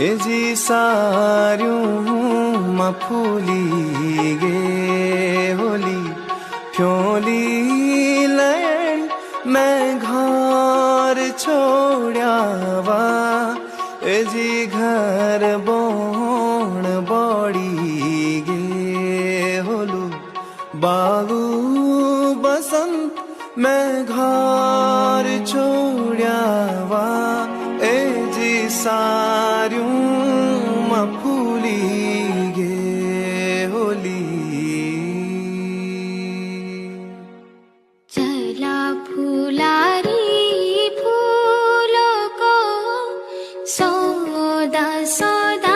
ए जी सार्यूं मफूली गे Holi Fyoli land मैं घर छोड़ावा ए जी घर बोण बड़ी गे होलू बालू बसंत मैं घर छोड़ावा ए जी सार्यूं मफूली गे होली चला फुलारी फूलों को सौदा सौदा